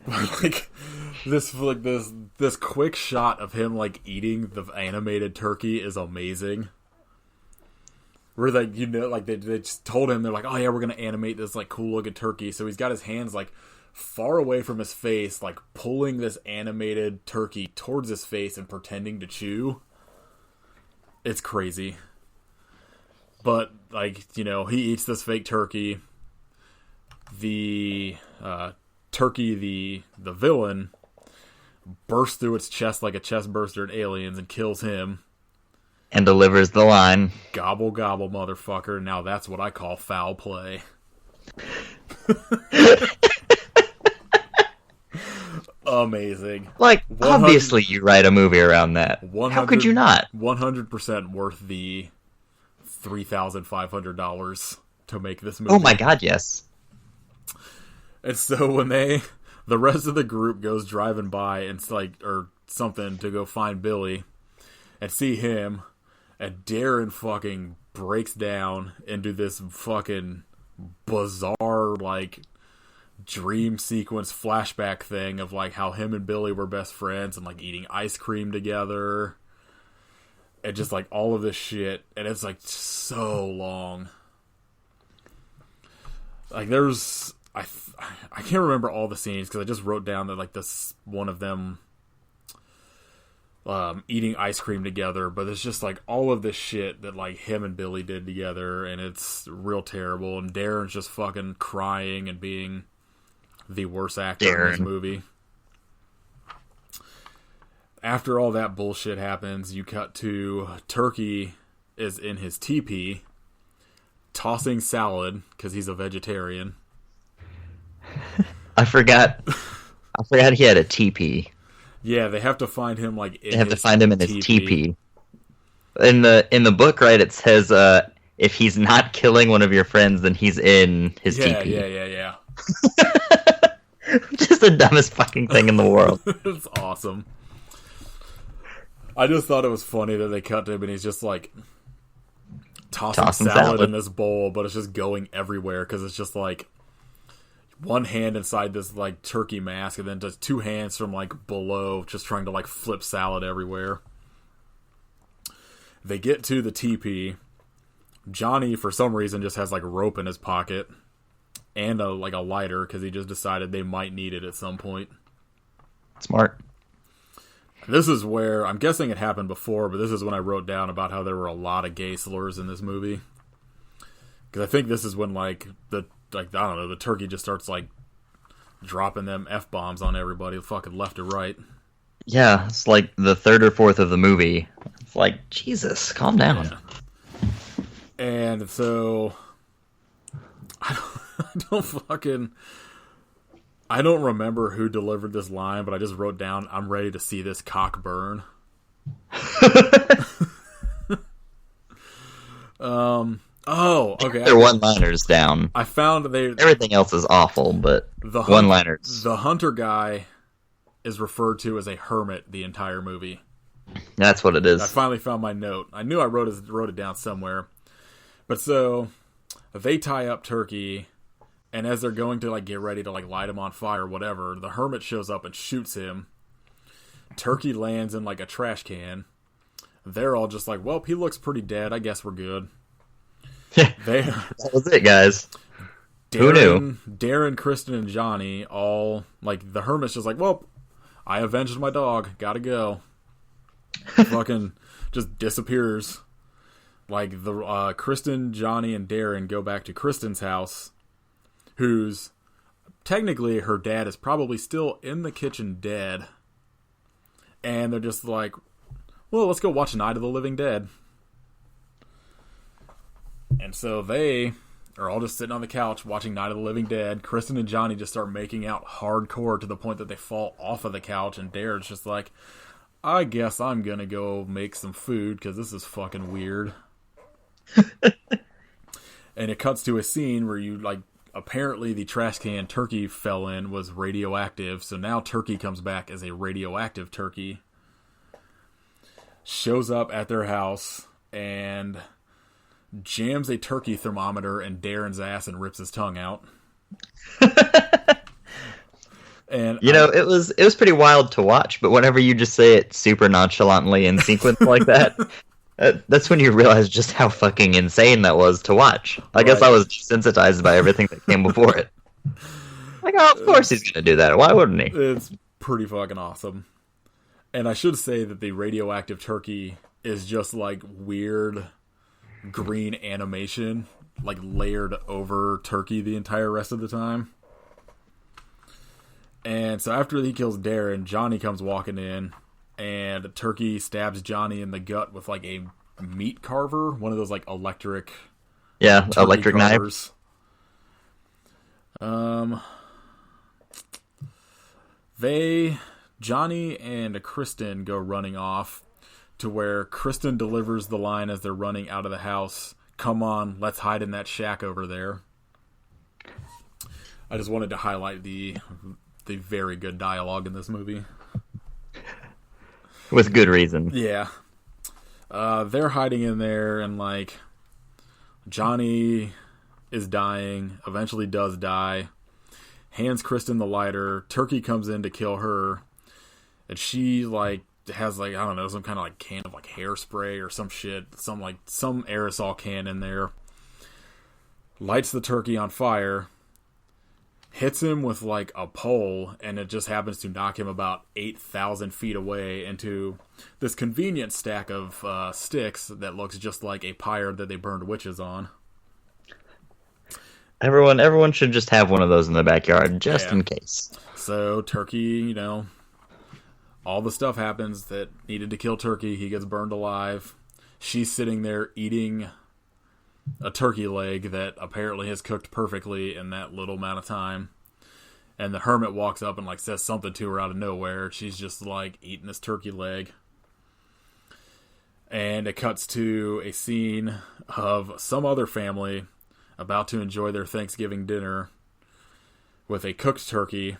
like, this quick shot of him, like, eating the animated turkey is amazing. Where, like, you know, like, they just told him, they're like, oh, yeah, we're gonna animate this, like, cool-looking turkey. So he's got his hands, like, far away from his face, like, pulling this animated turkey towards his face and pretending to chew. It's crazy. But, like, you know, he eats this fake turkey. The turkey, the villain, bursts through its chest like a chest burster in Aliens and kills him. And delivers the line. Gobble, gobble, motherfucker. Now that's what I call foul play. Amazing. Like, obviously you write a movie around that. How could you not? 100% worth the $3,500 to make this movie. Oh my god, yes. And so when the rest of the group goes driving by and it's like, or something, to go find Billy and see him, and Darren fucking breaks down into this fucking bizarre, like, dream sequence flashback thing of, like, how him and Billy were best friends and, like, eating ice cream together. And just, like, all of this shit. And it's, like, so long. Like, there's... I can't remember all the scenes because I just wrote down that, like, this one of them eating ice cream together, but it's just like all of this shit that like him and Billy did together, and it's real terrible. And Darren's just fucking crying and being the worst actor in this movie. After all that bullshit happens, you cut to Turkey is in his teepee tossing salad because he's a vegetarian. I forgot he had a teepee. Yeah, they have to find him like in they have to find him in his teepee. In the book, right, it says if he's not killing one of your friends, then he's in his teepee. Yeah. Just the dumbest fucking thing in the world. It's awesome. I just thought it was funny that they cut to him and he's just like tossing salad in this bowl, but it's just going everywhere because it's just like one hand inside this like turkey mask and then just two hands from like below just trying to like flip salad everywhere. They get to the teepee. Johnny for some reason just has like rope in his pocket and a lighter because he just decided they might need it at some point. Smart. This is where I'm guessing it happened before, but this is when I wrote down about how there were a lot of gay slurs in this movie. Because I think this is when I don't know, the turkey just starts like dropping them F-bombs on everybody, fucking left or right. Yeah, it's like the third or fourth of the movie. It's like, Jesus, calm down. Yeah. And so I don't remember who delivered this line, but I just wrote down, I'm ready to see this cock burn. Oh, okay. They're one-liners down. I found everything else is awful, but one-liners. The hunter guy is referred to as a hermit the entire movie. That's what it is. I finally found my note. I knew I wrote it down somewhere. But so they tie up Turkey, and as they're going to like get ready to like light him on fire or whatever, the hermit shows up and shoots him. Turkey lands in like a trash can. They're all just like, well, he looks pretty dead. I guess we're good. That was it, guys. Who knew? Darren, Kristen, and Johnny all, like, the hermit's just like, well, I avenged my dog. Gotta go. Fucking just disappears. Like, the Kristen, Johnny, and Darren go back to Kristen's house, who's, technically, her dad is probably still in the kitchen dead. And they're just like, well, let's go watch Night of the Living Dead. And so they are all just sitting on the couch watching Night of the Living Dead. Kristen and Johnny just start making out hardcore to the point that they fall off of the couch. And Darren's just like, I guess I'm going to go make some food because this is fucking weird. And it cuts to a scene where you, like, apparently the trash can Turkey fell in was radioactive. So now Turkey comes back as a radioactive turkey. Shows up at their house and jams a turkey thermometer in Darren's ass and rips his tongue out. And it was pretty wild to watch, but whenever you just say it super nonchalantly in sequence like that, that's when you realize just how fucking insane that was to watch. I guess I was desensitized by everything that came before it. Like, oh, of course he's gonna do that. Why wouldn't he? It's pretty fucking awesome. And I should say that the radioactive turkey is just like weird green animation, like layered over Turkey the entire rest of the time. And so after he kills Darren, Johnny comes walking in, and Turkey stabs Johnny in the gut with like a meat carver, one of those like electric electric carvers. knife. Johnny and Kristen go running off to where Kristen delivers the line as they're running out of the house. Come on, let's hide in that shack over there. I just wanted to highlight the very good dialogue in this movie. With good reason. Yeah. They're hiding in there, and like Johnny is dying, eventually does die, hands Kristen the lighter. Turkey comes in to kill her, and she like has like, I don't know, some kind of like can of like hairspray or some shit, some aerosol can in there, lights the turkey on fire, hits him with like a pole, and it just happens to knock him about 8,000 feet away into this convenient stack of sticks that looks just like a pyre that they burned witches on. Everyone should just have one of those in the backyard, just in case. So Turkey, all the stuff happens that needed to kill Turkey. He gets burned alive. She's sitting there eating a turkey leg that apparently has cooked perfectly in that little amount of time. And the hermit walks up and like says something to her out of nowhere. She's just like eating this turkey leg. And it cuts to a scene of some other family about to enjoy their Thanksgiving dinner with a cooked turkey.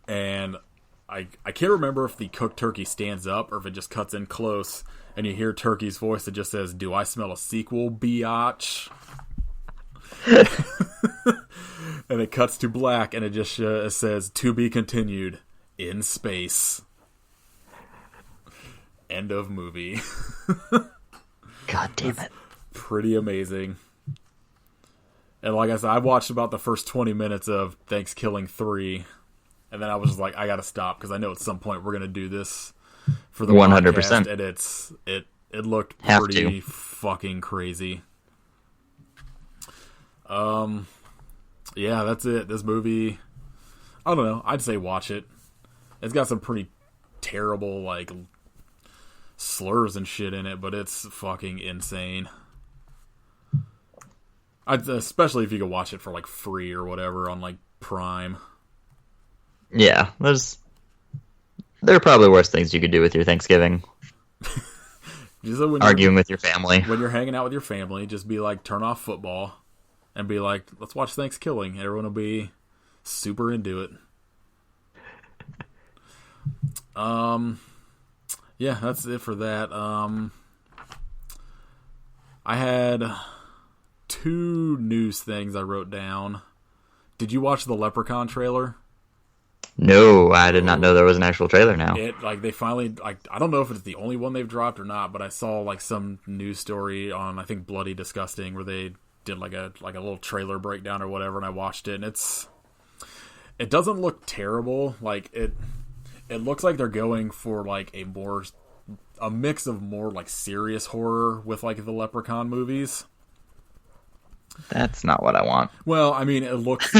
And I can't remember if the cooked turkey stands up or if it just cuts in close and you hear Turkey's voice that just says, "Do I smell a sequel, biatch?" And it cuts to black and it just says, "To be continued in space." End of movie. God damn it. Pretty amazing. And like I said, I watched about the first 20 minutes of ThanksKilling 3. And then I was just like, I gotta stop because I know at some point we're gonna do this for the 100%. podcast, and it looked pretty fucking crazy. Yeah, that's it. This movie, I don't know. I'd say watch it. It's got some pretty terrible like slurs and shit in it, but it's fucking insane. Especially if you could watch it for like free or whatever on like Prime. Yeah, there are probably worse things you could do with your Thanksgiving. Arguing with your family. When you're hanging out with your family, just be like, turn off football and be like, let's watch ThanksKilling. Everyone will be super into it. Yeah, that's it for that. I had 2 news things I wrote down. Did you watch the Leprechaun trailer? No, I did not know there was an actual trailer now. They finally, I don't know if it's the only one they've dropped or not, but I saw like some news story on, I think, Bloody Disgusting, where they did like a little trailer breakdown or whatever, and I watched it, and it doesn't look terrible. Like it looks like they're going for like a mix of more like serious horror with like the Leprechaun movies. That's not what I want. Well, I mean, it looks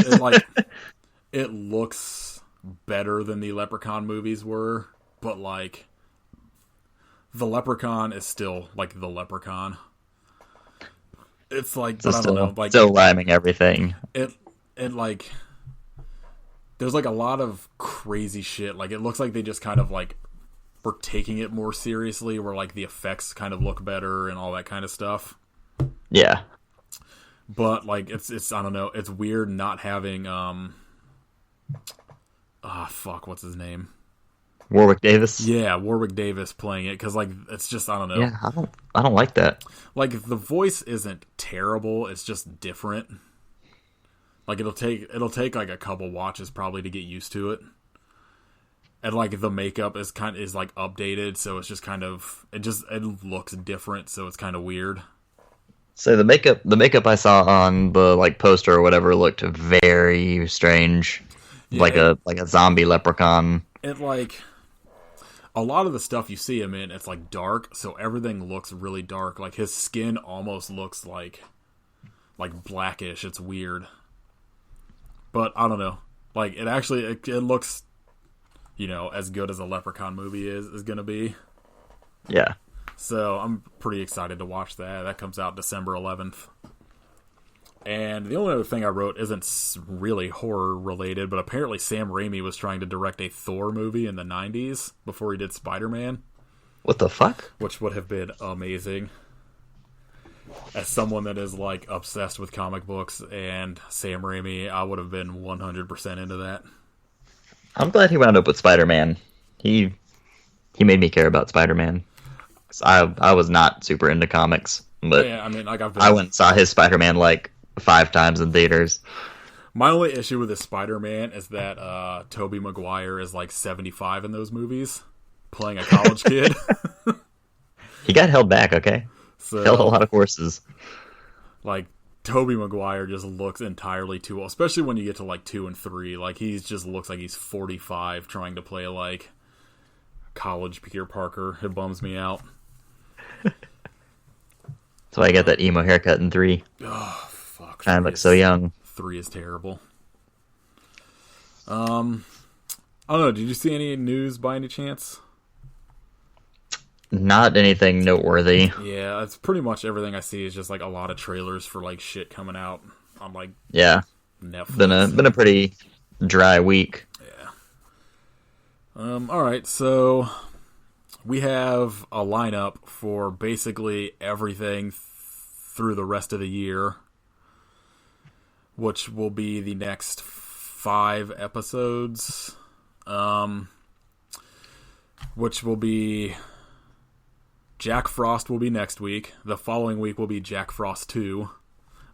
better than the Leprechaun movies were, but like the Leprechaun is still like the Leprechaun. It's like, I don't know, like still rhyming everything. It like there's like a lot of crazy shit. Like it looks like they just kind of like were taking it more seriously, where like the effects kind of look better and all that kind of stuff. Yeah. But like it's I don't know, it's weird not having what's his name? Warwick Davis? Yeah, Warwick Davis playing it, because like it's just, I don't know. Yeah, I don't like that. Like the voice isn't terrible, it's just different. Like it'll take like a couple watches probably to get used to it. And like the makeup is like updated, so it's just kind of it looks different, so it's kind of weird. So the makeup I saw on the like poster or whatever looked very strange. Yeah, like a zombie leprechaun. It like a lot of the stuff you see him in, it's like dark, so everything looks really dark. Like his skin almost looks like blackish. It's weird. But I don't know. Like, it looks, as good as a Leprechaun movie is going to be. Yeah. So I'm pretty excited to watch that. That comes out December 11th. And the only other thing I wrote isn't really horror related, but apparently Sam Raimi was trying to direct a Thor movie in the 90s before he did Spider-Man. What the fuck? Which would have been amazing. As someone that is, like, obsessed with comic books and Sam Raimi, I would have been 100% into that. I'm glad he wound up with Spider-Man. He made me care about Spider-Man. I was not super into comics, but yeah, I mean, like, I went and saw his Spider-Man, like, 5 times in theaters. My only issue with this Spider-Man is that Tobey Maguire is like 75 in those movies, playing a college kid. He got held back, okay? So, held a lot of horses. Like, Tobey Maguire just looks entirely too old, especially when you get to like 2 and 3. Like, he just looks like he's 45 trying to play like college Peter Parker. It bums me out. That's why I got that emo haircut in 3. Oh, fuck. I look so young. 3 is terrible. I don't know. Did you see any news by any chance? Not anything noteworthy. Yeah, it's pretty much everything I see is just like a lot of trailers for like shit coming out on like Netflix. Been a pretty dry week. Yeah. All right, so we have a lineup for basically everything through the rest of the year, which will be the next 5 episodes, which will be Jack Frost will be next week. The following week will be Jack Frost 2,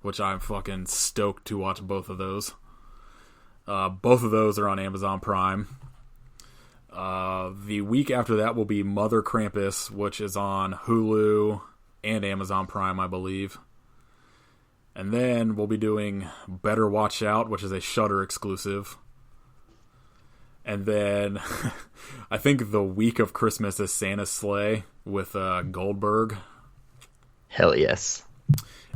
which I'm fucking stoked to watch both of those. Both of those are on Amazon Prime. The week after that will be Mother Krampus, which is on Hulu and Amazon Prime, I believe. And then we'll be doing Better Watch Out, which is a Shudder exclusive. And then I think the week of Christmas is Santa's Sleigh with Goldberg. Hell yes.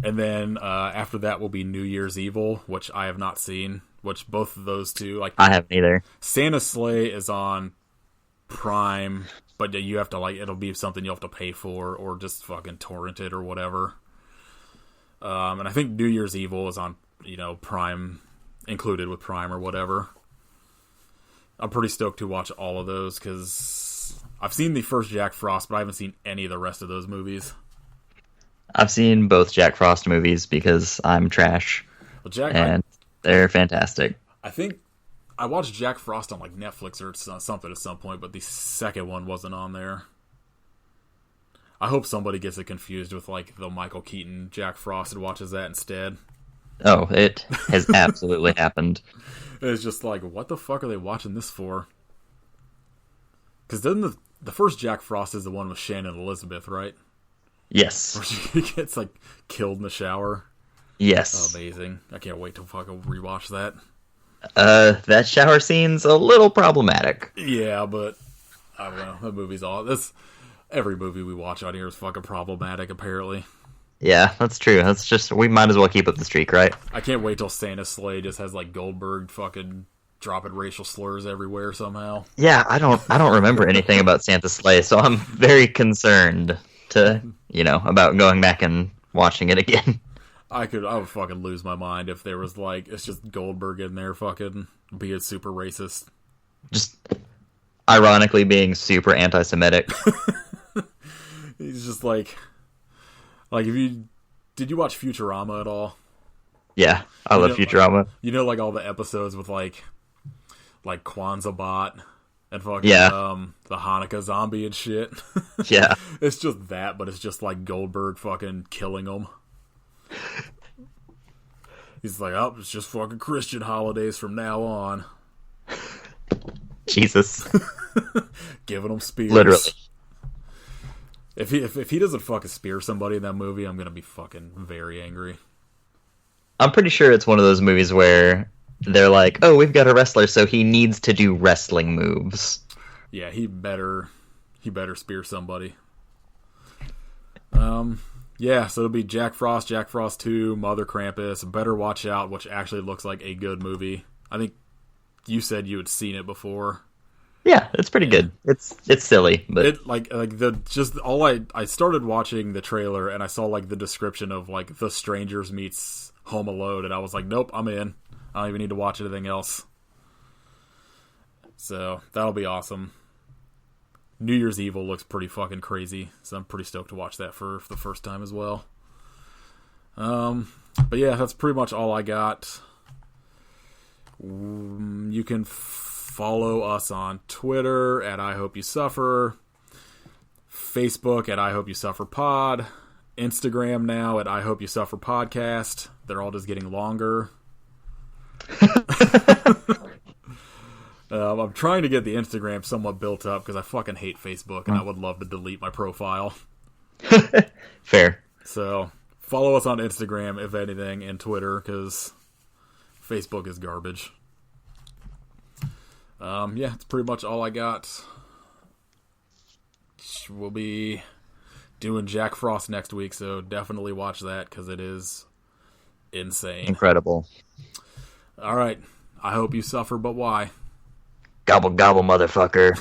And then after that will be New Year's Evil, which I have not seen. Which both of those two, like, I haven't either. Santa's Sleigh is on Prime, but you have to, like, it'll be something you'll have to pay for or just fucking torrent it or whatever. And I think New Year's Evil is on, Prime, included with Prime or whatever. I'm pretty stoked to watch all of those because I've seen the first Jack Frost, but I haven't seen any of the rest of those movies. I've seen both Jack Frost movies because I'm trash. Well, they're fantastic. I think I watched Jack Frost on like Netflix or something at some point, but the second one wasn't on there. I hope somebody gets it confused with like the Michael Keaton Jack Frost and watches that instead. Oh, it has absolutely happened. It's just like, what the fuck are they watching this for? Because then the first Jack Frost is the one with Shannon Elizabeth, right? Yes. Where she gets like killed in the shower. Yes. Oh, amazing. I can't wait to fucking rewatch that. That shower scene's a little problematic. Yeah, but I don't know. The movie's all every movie we watch out here is fucking problematic, apparently. Yeah, that's true. That's just, we might as well keep up the streak, right? I can't wait till Santa's Sleigh just has like Goldberg fucking dropping racial slurs everywhere somehow. Yeah, I don't remember anything about Santa's Sleigh, so I'm very concerned to, about going back and watching it again. I would fucking lose my mind if there was like, it's just Goldberg in there fucking being super racist. Just ironically being super anti-Semitic. He's just like did you watch Futurama at all? Yeah, I love Futurama. Like all the episodes with like Kwanzaa Bot and fucking the Hanukkah zombie and shit. Yeah. It's just that, but it's just like Goldberg fucking killing them. He's like, oh, it's just fucking Christian holidays from now on. Jesus. Giving them spears. Literally. If he doesn't fucking spear somebody in that movie, I'm gonna be fucking very angry. I'm pretty sure it's one of those movies where they're like, oh, we've got a wrestler, so he needs to do wrestling moves. Yeah, he better spear somebody. Yeah, so it'll be Jack Frost 2, Mother Krampus, Better Watch Out, which actually looks like a good movie. I think you said you had seen it before. Yeah, it's pretty good. It's silly, but it I started watching the trailer and I saw like the description of like The Strangers meets Home Alone, and I was like, nope, I'm in. I don't even need to watch anything else. So that'll be awesome. New Year's Evil looks pretty fucking crazy, so I'm pretty stoked to watch that for the first time as well. But yeah, that's pretty much all I got. You can follow us on Twitter at I Hope You Suffer, Facebook at I Hope You Suffer Pod, Instagram now at I Hope You Suffer Podcast. They're all just getting longer. I'm trying to get the Instagram somewhat built up because I fucking hate Facebook and I would love to delete my profile. Fair. So follow us on Instagram, if anything, and Twitter, because Facebook is garbage. Yeah, it's pretty much all I got. We'll be doing Jack Frost next week, so definitely watch that, because it is insane. Incredible. All right. I hope you suffer, but why? Gobble, gobble, motherfucker.